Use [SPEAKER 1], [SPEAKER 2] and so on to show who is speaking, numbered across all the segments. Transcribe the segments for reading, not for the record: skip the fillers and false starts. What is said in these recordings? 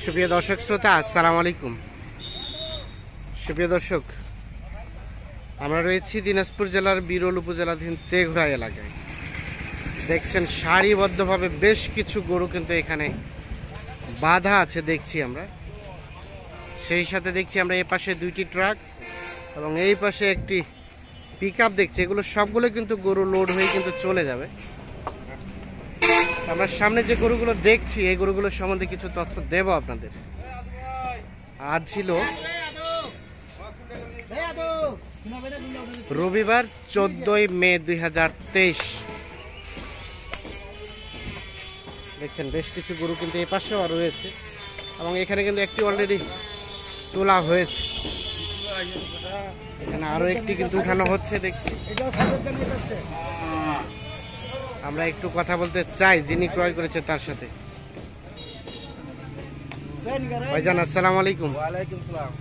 [SPEAKER 1] সুপ্রিয় দর্শক শ্রোতা, আসসালামু আলাইকুম। সুপ্রিয় দর্শক, আমরা রয়েছি দিনাজপুর জেলার বিরল উপজেলাধীন তেঘরা এলাকায়। দেখছেন সারিবদ্ধভাবে বেশ কিছু গরু কিন্তু এখানে বাঁধা আছে দেখছি আমরা। সেই সাথে দেখছি আমরা এই পাশে দুইটি ট্রাক এবং এই পাশে একটি পিকআপ দেখছি। এগুলো সবগুলো কিন্তু গরু লোড হয়ে কিন্তু চলে যাবে। আমরা সামনে যে গরুগুলো দেখছি এই গরুগুলোর সম্বন্ধে কিছু তথ্য দেব আপনাদের। আজ ছিল রবিবার 14 মে 2023। দেখছেন বেশ কিছু গরু কিন্তু এই পাশেও রয়েছে এবং এখানে কিন্তু একটি অলরেডি তোলা হয়েছে। এখানে আরো একটি কিন্তু উঠানো হচ্ছে দেখছি। আমরা একটু কথা বলতে চাই যিনি ক্রয় করেছে তার সাথে। ভাইজান আসসালামু আলাইকুম।
[SPEAKER 2] ওয়ালাইকুম সালাম।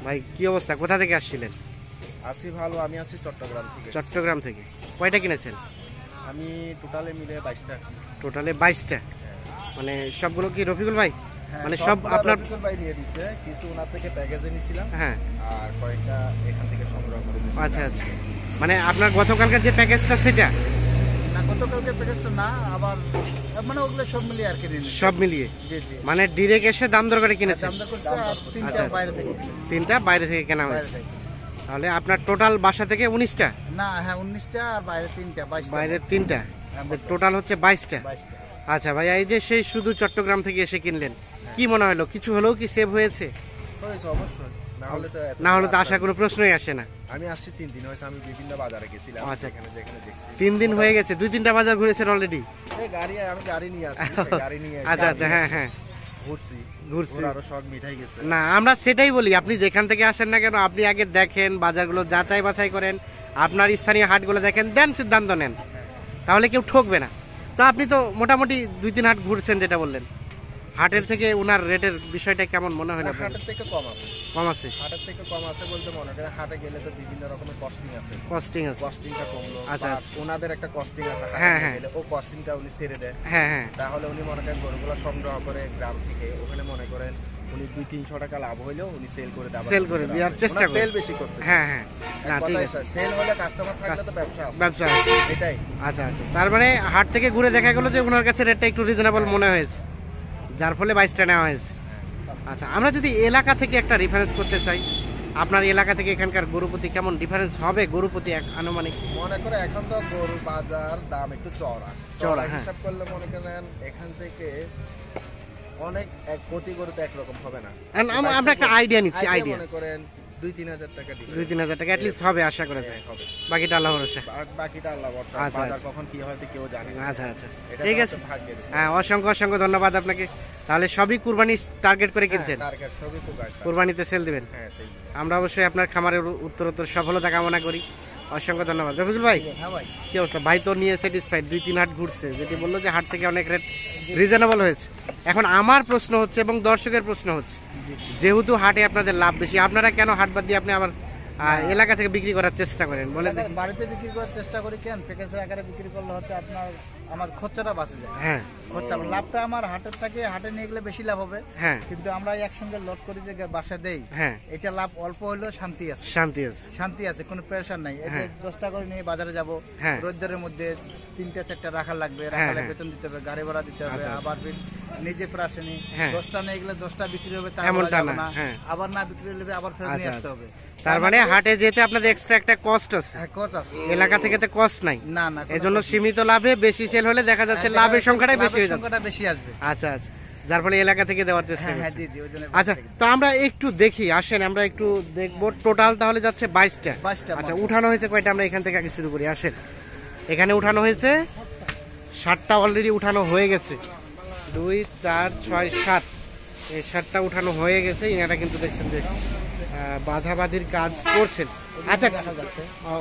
[SPEAKER 1] ভাই কি অবস্থা, কোথা থেকে আসছিলেন?
[SPEAKER 2] আসি ভালো, আমি আছি চট্টগ্রাম থেকে।
[SPEAKER 1] চট্টগ্রাম থেকে কয়টা কিনেছেন?
[SPEAKER 2] আমি টোটালে মিলে 22টা।
[SPEAKER 1] টোটালে 22টা, মানে সবগুলো কি রফিকুল ভাই? মানে সব আপনার
[SPEAKER 2] রফিকুল ভাই নিয়ে দিছে, কিছু ওনার থেকে প্যাকেজে নিছিলাম।
[SPEAKER 1] হ্যাঁ,
[SPEAKER 2] আর কয়েকটা এখান থেকে সংগ্রহ করে দিয়েছি।
[SPEAKER 1] আচ্ছা আচ্ছা, মানে আপনার গতকালকার যে প্যাকেজটা সেটা
[SPEAKER 2] না, গতকালকে প্যাকেজটা না, আবার মানে ওগুলো সব মিলিয়ে আর কি নিয়েছি।
[SPEAKER 1] সব মিলিয়ে
[SPEAKER 2] জি জি।
[SPEAKER 1] মানে ডিরেক্ট এসে দাম দর করে কিনেছেন?
[SPEAKER 2] দাম দর করছে আর তিনটা
[SPEAKER 1] আচ্ছা,
[SPEAKER 2] বাইরে থেকে।
[SPEAKER 1] তিনটা বাইরে থেকে কেনা
[SPEAKER 2] বাইরে
[SPEAKER 1] হয়েছে।
[SPEAKER 2] থেকে।
[SPEAKER 1] তাহলে আপনার টোটাল বাসা থেকে 19টা?
[SPEAKER 2] না, হ্যাঁ 19টা আর বাইরে 3টা, 22টা।
[SPEAKER 1] বাইরে 3টা, টোটাল হচ্ছে 22টা।
[SPEAKER 2] 22টা।
[SPEAKER 1] আচ্ছা ভাই, এই যে সেই শুধু চট্টগ্রাম থেকে এসে কিনলেন, কি মনে হলো কিছু হলেও কি সেভ হয়েছে?
[SPEAKER 2] হয়েছে অবশ্যই,
[SPEAKER 1] না হলে তো আসা কোনো প্রশ্নই আসে না।
[SPEAKER 2] আমি আসছি 3 দিন হয়েছে, আমি বিভিন্ন বাজারে গেছিলাম।
[SPEAKER 1] আচ্ছা,
[SPEAKER 2] এখানে যেখানে দেখছি
[SPEAKER 1] 3 দিন হয়ে গেছে, 2-3টা বাজার ঘুরেছেন অলরেডি?
[SPEAKER 2] এই আমি গাড়ি নিয়ে আসছি, গাড়ি নিয়ে
[SPEAKER 1] আচ্ছা আচ্ছা, হ্যাঁ হ্যাঁ,
[SPEAKER 2] ঘুরছি।
[SPEAKER 1] আরো
[SPEAKER 2] শখ মিঠাই গেছে।
[SPEAKER 1] না, আমরা সেটাই বলি, আপনি যেখান থেকে আসেন না কেন আপনি আগে দেখেন, বাজারগুলো যাচাই বাছাই করেন, আপনার স্থানীয় হাটগুলো দেখেন, দেন সিদ্ধান্ত নেন, তাহলে কেউ ঠকবে না। তো আপনি তো মোটামুটি 2-3 হাট ঘুরছেন যেটা বললেন, হাটের থেকে ওনার রেটের বিষয়টা কেমন মনে হয়?
[SPEAKER 2] হাটের থেকে কম আছে।
[SPEAKER 1] কম আছে?
[SPEAKER 2] হাটের থেকে কম আছে বলতে মনে করেন হাটে গেলে তো বিভিন্ন রকমের কস্টিং আছে।
[SPEAKER 1] কস্টিং আছে?
[SPEAKER 2] কস্টিংটা কমলো।
[SPEAKER 1] আচ্ছা,
[SPEAKER 2] ওনাদের একটা কস্টিং আছে,
[SPEAKER 1] হ্যাঁ,
[SPEAKER 2] হাটে
[SPEAKER 1] হ্যাঁ।
[SPEAKER 2] গেলে ও কস্টিংটা উনি ছেড়ে দেয়।
[SPEAKER 1] হ্যাঁ হ্যাঁ,
[SPEAKER 2] তাহলে উনি মনে করেন গরুগুলো সংগ্রহ করে গ্রাম থেকে, ওখানে মনে করেন উনি 200-300 টাকা লাভ হইলেও উনি সেল করে
[SPEAKER 1] দেওয়ার চেষ্টা করেন।
[SPEAKER 2] সেল বেশি করতে।
[SPEAKER 1] হ্যাঁ হ্যাঁ, না ঠিক আছে,
[SPEAKER 2] সেল হলে কাস্টমার থাকলে তো ব্যবসা
[SPEAKER 1] আছে।
[SPEAKER 2] এটাই।
[SPEAKER 1] আচ্ছা আচ্ছা, তার মানে হাট থেকে ঘুরে দেখা গেল যে ওনার কাছে রেটটা একটু রিজনেবল মনে হয়েছে, যার ফলে 22টা নেওয়া হয়েছে। আচ্ছা, আমরা যদি এলাকা থেকে একটা রেফারেন্স করতে চাই, আপনার এলাকা থেকে এখানকার গরুপতি কেমন ডিফারেন্স হবে? গরুপতি আনুমানিক
[SPEAKER 2] মনে করে এখন তো গরু বাজার দাম একটু চড়া
[SPEAKER 1] হ্যাঁ।
[SPEAKER 2] হিসাব করলে মনে করেন এখান থেকে অনেক প্রতি গরু তো একরকম হবে না।
[SPEAKER 1] আমরা একটা আইডিয়া নিচ্ছি, আইডিয়া
[SPEAKER 2] মনে করেন 2-3 হাজার টাকা দিবে।
[SPEAKER 1] 2-3 হাজার টাকা অ্যাটলিস্ট হবে আশা করা যায়।
[SPEAKER 2] হবে,
[SPEAKER 1] বাকিটা আল্লাহ ভরসা।
[SPEAKER 2] বাকিটা আল্লাহ ভরসা।
[SPEAKER 1] আচ্ছা,
[SPEAKER 2] বাজার কখন কি হয় তো কেউ জানে না।
[SPEAKER 1] আচ্ছা আচ্ছা,
[SPEAKER 2] এটা
[SPEAKER 1] ঠিক
[SPEAKER 2] তো
[SPEAKER 1] আছে।
[SPEAKER 2] ভাগ্যের।
[SPEAKER 1] হ্যাঁ, অসংখ্য অসংখ্য ধন্যবাদ আপনাকে। তাহলে সবই কুরবানি টার্গেট করে কিনছেন?
[SPEAKER 2] টার্গেট সবই তো গাড়ি।
[SPEAKER 1] কুরবানিতে সেল দিবেন?
[SPEAKER 2] হ্যাঁ, সেই।
[SPEAKER 1] আমরা অবশ্যই আপনার খামারের উত্তরোত্তর সফলতা কামনা করি। অসংখ্য ধন্যবাদ রফিকুল ভাই।
[SPEAKER 2] হ্যাঁ ভাই,
[SPEAKER 1] কি অবস্থা? ভাই তো নিয়ে স্যাটিসফাইড, 2-3 হাট ঘুরছে, যেটি বললো যে হাট থেকে অনেক রেট রিজনেবল হয়েছে। এখন আমার প্রশ্ন হচ্ছে এবং দর্শকের প্রশ্ন হচ্ছে, যেহেতু হাটে আপনাদের লাভ বেশি, আপনারা কেন হাট বাদ দিয়ে আপনি আবার এলাকা থেকে বিক্রি করার চেষ্টা করেন? বলেন দেখি।
[SPEAKER 2] বাড়িতে বিক্রি করার চেষ্টা করি কেন, প্যাকেজের আকারে বিক্রি করলে হচ্ছে আমার খরচাটা বাঁচে যায়।
[SPEAKER 1] হ্যাঁ,
[SPEAKER 2] খরচা লাভটা আমার হাটের থেকে হাটে নিয়ে গেলে বেশি লাভ হবে।
[SPEAKER 1] হ্যাঁ,
[SPEAKER 2] কিন্তু আমরা একসঙ্গে লোড করি যে বাসা দেই,
[SPEAKER 1] হ্যাঁ,
[SPEAKER 2] এটা লাভ অল্প হলেও শান্তি আছে।
[SPEAKER 1] শান্তি আছে,
[SPEAKER 2] শান্তি আছে, কোনো প্রেশার নাই। এই যে 10টা করে নিয়ে বাজারে যাব,
[SPEAKER 1] হ্যাঁ,
[SPEAKER 2] রোজগারের মধ্যে 3টা-4টা রাখা লাগবে,
[SPEAKER 1] হ্যাঁ,
[SPEAKER 2] রাখালে
[SPEAKER 1] হ্যাঁ।
[SPEAKER 2] বেতন দিতে হবে, গাড়ি ভাড়া দিতে হবে,
[SPEAKER 1] আচ্ছা,
[SPEAKER 2] আবার নিজে প্রাসেনি
[SPEAKER 1] হ্যাঁ।
[SPEAKER 2] 10টা নিয়ে গেলে 10টা বিক্রি হবে, তা
[SPEAKER 1] এমনটা
[SPEAKER 2] বলা যাবে
[SPEAKER 1] না, হ্যাঁ।
[SPEAKER 2] আবার না বিক্রি হলে আবার ফেরত নিয়ে
[SPEAKER 1] আচ্ছা,
[SPEAKER 2] আসতে হবে।
[SPEAKER 1] তার মানে হাটে যেতে আপনাদের এক্সট্রা একটা কস্ট আছে,
[SPEAKER 2] হ্যাঁ, কোচ আছে।
[SPEAKER 1] এলাকা থেকে তো কস্ট নাই।
[SPEAKER 2] না না,
[SPEAKER 1] এজন্য সীমিত লাভে বেশি সেল হলে দেখা যাচ্ছে লাভের সংখ্যাটাই বেশি হয়ে যাচ্ছে।
[SPEAKER 2] সংখ্যাটা বেশি আসবে।
[SPEAKER 1] আচ্ছা আচ্ছা, যার ফলে এলাকা থেকে দেওয়ার চেষ্টা
[SPEAKER 2] হ্যাঁ হ্যাঁ,
[SPEAKER 1] করছেন।
[SPEAKER 2] জি জি, ওই জন্য।
[SPEAKER 1] আচ্ছা, তো আমরা একটু দেখি, আসেন আমরা একটু দেখবো। টোটাল তাহলে যাচ্ছে 22টা।
[SPEAKER 2] 22টা।
[SPEAKER 1] আচ্ছা, উঠানো হয়েছে কয়টা? আমরা এখান থেকে আগে শুরু করি, আসেন। এখানে উঠানো হয়েছে 7টা, অলরেডি উঠানো হয়ে গেছে। 2, 4, 6, 7, এই 7টা উঠানো হয়ে গেছে। এনারা কিন্তু দেখছেন যে বাধাবাধির কাজ করছেন। আচ্ছা,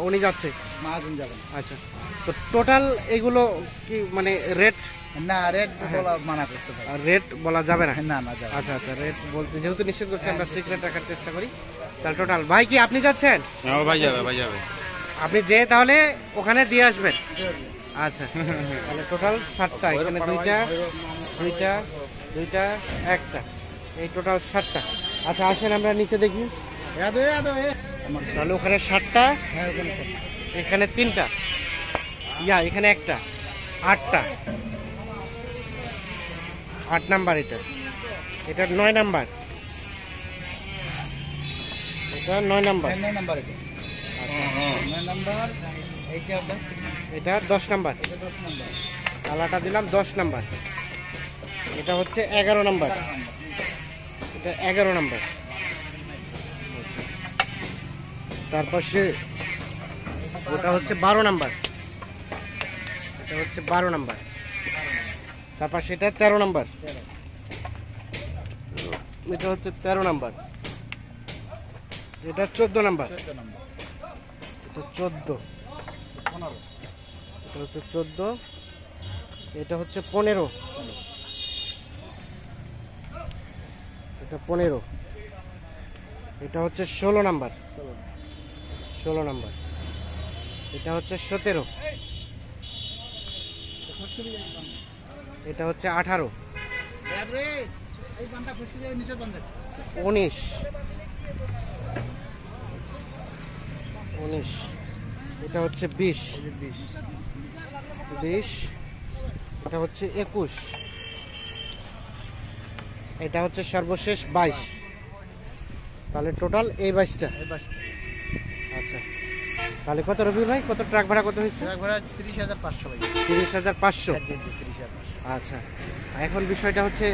[SPEAKER 1] উনি যাচ্ছে,
[SPEAKER 2] মাহাজন যাবেন।
[SPEAKER 1] আচ্ছা, তো টোটাল এগুলো কি মানে রেট?
[SPEAKER 2] না, রেট বলা মানা করছে ভাই।
[SPEAKER 1] রেট বলা যাবে না?
[SPEAKER 2] না না, যাবে।
[SPEAKER 1] আচ্ছা আচ্ছা, রেট বলতে যেহেতু নিশ্চিত করছি, আমরা সিক্রেট রাখার চেষ্টা করি। তাহলে টোটাল ভাই কি আপনি যাচ্ছেন?
[SPEAKER 3] ভাই যাবে, ভাই যাবে।
[SPEAKER 1] আপনি যে তাহলে ওখানে দিয়ে আসবেন। আচ্ছা, তাহলে টোটাল 7টা, এখানে 2টা, 2টা, 2টা, 1টা, এই টোটাল 7টা। আচ্ছা আসেন আমরা নিচে দেখি। তাহলে ওখানে 7টা, এখানে 3টা, এখানে একটা, 8টা, 8 নাম্বার। এটা 9 নাম্বার, এটা 9 নাম্বার, এটা 10 নাম্বার, কালাটা দিলাম 10 নাম্বার। এটা হচ্ছে 11 নাম্বার, এটা 11 নাম্বার। তারপর সে ওটা হচ্ছে 12 নাম্বার, এটা হচ্ছে 12 নাম্বার। তারপর সেটা 13 নাম্বার, এটা হচ্ছে 13 নাম্বার। এটা 14 নাম্বার, এটা 14, এটা হচ্ছে 14, এটা হচ্ছে 15, এটা 15, এটা হচ্ছে 16 নাম্বার, 16 নাম্বার। এটা হচ্ছে 17, এটা হচ্ছে 18, 19, 19, এটা হচ্ছে 20, 20, এটা হচ্ছে 21, এটা হচ্ছে সর্বশেষ 22। তাহলে টোটাল এই 22টা। আচ্ছা তাহলে কত রবিউল ভাই, কত ট্রাক ভাড়া কত হয়েছে?
[SPEAKER 2] ট্রাক ভাড়া 30,500 ভাই।
[SPEAKER 1] 30,500।
[SPEAKER 2] 30,000।
[SPEAKER 1] আচ্ছা এখন বিষয়টা হচ্ছে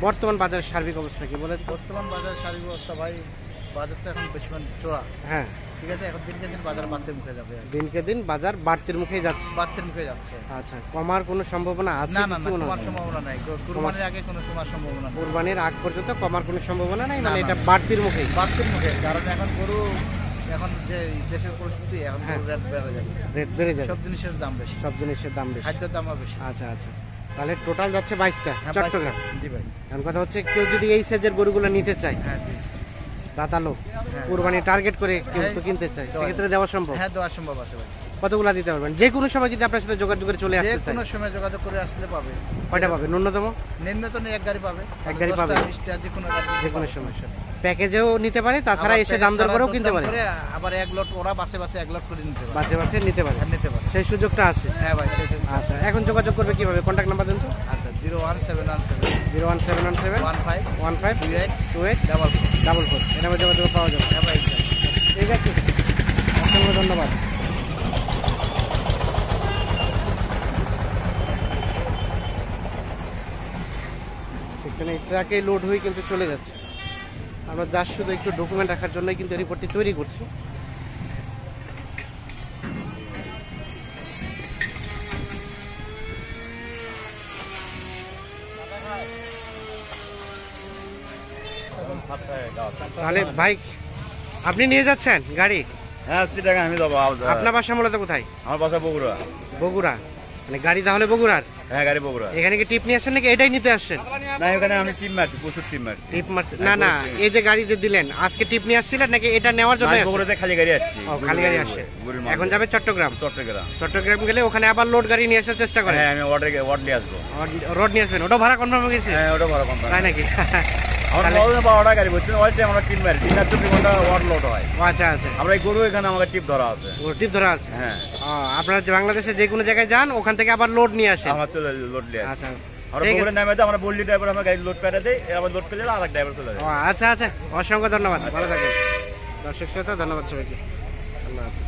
[SPEAKER 1] বর্তমান বাজারের সার্বিক অবস্থা কি বলেন তো?
[SPEAKER 2] বর্তমান বাজারের সার্বিক অবস্থা ভাই, বাজার তো এখন বেশি চড়া।
[SPEAKER 1] হ্যাঁ
[SPEAKER 2] ঠিক আছে, এখন দিনকে দিন বাজার বাড়তে মুখে যাবে,
[SPEAKER 1] দিনকে দিন বাজার বাড়তির মুখেই যাচ্ছে।
[SPEAKER 2] বাড়তে মুখে যাচ্ছে।
[SPEAKER 1] আচ্ছা কমার কোনো সম্ভাবনা আছে?
[SPEAKER 2] না না না,
[SPEAKER 1] কি মনে হয়?
[SPEAKER 2] কমার সম্ভাবনা নাই। কুরবানির আগে কোনো কমার সম্ভাবনা নেই।
[SPEAKER 1] কুরবানির আগ পর্যন্ত কমার কোনো সম্ভাবনা নাই,
[SPEAKER 2] না,
[SPEAKER 1] মানে
[SPEAKER 2] না,
[SPEAKER 1] এটা
[SPEAKER 2] না।
[SPEAKER 1] বাড়তির মুখেই।
[SPEAKER 2] বাড়তির মুখে, কারণ এখন গরু, এখন যে দেশের পরিস্থিতি, এখন
[SPEAKER 1] হ্যাঁ।
[SPEAKER 2] রেট বেড়ে যাবে,
[SPEAKER 1] রেট বেড়ে যাবে,
[SPEAKER 2] সব জিনিসের দাম বেশি,
[SPEAKER 1] সব জিনিসের দাম বেশি।
[SPEAKER 2] খাদ্যের দামও বেশি।
[SPEAKER 1] আচ্ছা আচ্ছা তাহলে টোটাল যাচ্ছে 22টা
[SPEAKER 2] হ্যাঁ,
[SPEAKER 1] চট্টগ্রাম।
[SPEAKER 2] জি ভাই।
[SPEAKER 1] এখন কথা হচ্ছে কেউ যদি এই সাইজের গরুগুলো নিতে চায়,
[SPEAKER 2] হ্যাঁ জি।
[SPEAKER 1] দাতা লোক
[SPEAKER 2] হ্যাঁ।
[SPEAKER 1] কুরবানি টার্গেট করে কেউ তো কিনতে চায়,
[SPEAKER 2] দেওয়া
[SPEAKER 1] সেক্ষেত্রে দেওয়া সম্ভব?
[SPEAKER 2] হ্যাঁ, দেওয়া সম্ভব আছে ভাই।
[SPEAKER 1] কতগুলা দিতে পারবেন? যে কোনো সময় যদি আপনার সাথে যোগাযোগ করে চলে
[SPEAKER 2] যে
[SPEAKER 1] আসতে চায়
[SPEAKER 2] কোনো সময় যোগাযোগ করে আসলে পাবে।
[SPEAKER 1] কয়টা পাবে ন্যূনতম?
[SPEAKER 2] নিম্নতম এক গাড়ি পাবে,
[SPEAKER 1] এক গাড়ি
[SPEAKER 2] 10টা,
[SPEAKER 1] পাবে।
[SPEAKER 2] 20টা, যে কোনো গাড়ি
[SPEAKER 1] যে কোনো
[SPEAKER 2] পাবে।
[SPEAKER 1] সময় প্যাকেজেও নিতে পারে, তাছাড়া
[SPEAKER 2] আবার
[SPEAKER 1] এসে
[SPEAKER 2] প্যাকেজ
[SPEAKER 1] দাম দর
[SPEAKER 2] ছাড়া
[SPEAKER 1] করেও
[SPEAKER 2] দরদাম
[SPEAKER 1] কিনতে পারে,
[SPEAKER 2] করে আবার এক লট ওরা বাসে বাসে এক লট করে নিতে পারে।
[SPEAKER 1] বাছে বাছে নিতে পারে,
[SPEAKER 2] হ্যাঁ, নিতে পারে।
[SPEAKER 1] সেই সুযোগটা আছে।
[SPEAKER 2] হ্যাঁ ভাই, সেটাই।
[SPEAKER 1] আচ্ছা এখন যোগাযোগ করবে কিভাবে? কন্ট্যাক্ট নাম্বার দেন তো।
[SPEAKER 2] আচ্ছা, 01717
[SPEAKER 1] 01717
[SPEAKER 2] 15
[SPEAKER 1] 15
[SPEAKER 2] 28
[SPEAKER 1] 28
[SPEAKER 2] ডাবল।
[SPEAKER 1] 44 এর নামে যোগাযোগ পাওয়া যাবে।
[SPEAKER 2] হ্যাঁ ভাই।
[SPEAKER 1] ঠিক আছে, অসংখ্য ধন্যবাদ। এখানে ট্রাকে লোড হয়ে কিন্তু চলে যাচ্ছে। আমরা যার শুধু একটু ডকুমেন্ট রাখার জন্যই কিন্তু রিপোর্টটি তৈরি করছি। তাহলে ভাই আপনি নিয়ে যাচ্ছেন গাড়ি?
[SPEAKER 3] হ্যাঁ, 80 টাকা আমি দেবো।
[SPEAKER 1] আপনার বাসা মূলত কোথায়?
[SPEAKER 3] আমার বাসা বগুড়া।
[SPEAKER 1] বগুড়া, মানে গাড়ি তাহলে বগুড়ার?
[SPEAKER 3] হ্যাঁ, গাড়ি বগুড়া।
[SPEAKER 1] এখানে কি টিপ নিয়ে আসছেন নাকি এটাই নিতে আসছেন?
[SPEAKER 3] না, এখানে আমি টিম মারছি, প্রচুর টিম মারছি।
[SPEAKER 1] টিপ মারছে না? না, এই যে গাড়ি যে দিলেন আজকে টিপ নিয়ে আসছিলেন নাকি এটা নেওয়ার জন্য?
[SPEAKER 3] আমি বগুড়াতে খালি গাড়ি আসছি।
[SPEAKER 1] ও খালি গাড়ি আসছে,
[SPEAKER 3] গরুর মাল।
[SPEAKER 1] এখন যাবে চট্টগ্রাম।
[SPEAKER 3] চট্টগ্রাম।
[SPEAKER 1] চট্টগ্রাম গেলে ওখানে আবার লোড গাড়ি নিয়ে আসার চেষ্টা করেন?
[SPEAKER 3] হ্যাঁ, আমি ওয়ার্ড নিয়ে আসবো।
[SPEAKER 1] রোড নিয়ে আসবেন, ওটা ভাড়া কনফার্ম হয়ে গেছে?
[SPEAKER 3] হ্যাঁ, ওটা ভালো কম।
[SPEAKER 1] তাই নাকি?
[SPEAKER 3] আমার
[SPEAKER 1] তাহলে-
[SPEAKER 3] 12টা গাড়ি বলছি, ওই টাইম আমরা টিম মারি, 3-4 ঘন্টা ওয়ার্ড লোড হয়।
[SPEAKER 1] ও আচ্ছা আচ্ছা,
[SPEAKER 3] আমরা এই গরু এখানে আমাকে টিপ ধরা আছে।
[SPEAKER 1] ও টিপ ধরা আছে।
[SPEAKER 3] হ্যাঁ,
[SPEAKER 1] ও, আপনারা যে বাংলাদেশে যে কোনো জায়গায় যান ওখান থেকে আবার লোড নিয়ে আসেন?
[SPEAKER 3] আমার চলে লোড নিয়ে আসি।
[SPEAKER 1] আচ্ছা
[SPEAKER 3] আমরা
[SPEAKER 1] ঠিক
[SPEAKER 3] বগুড়া
[SPEAKER 1] আছে।
[SPEAKER 3] নামে আমরা বললি ড্রাইভার আমার গাড়ি লোড পেটে দেয়, আবার লোড পেলে আর এক ড্রাইভার চলে যায়।
[SPEAKER 1] ও আচ্ছা আচ্ছা, অসংখ্য ধন্যবাদ, ভালো থাকবেন। দর্শক শ্রোতা ধন্যবাদ সবাইকে, আল্লাহ হাফেজ।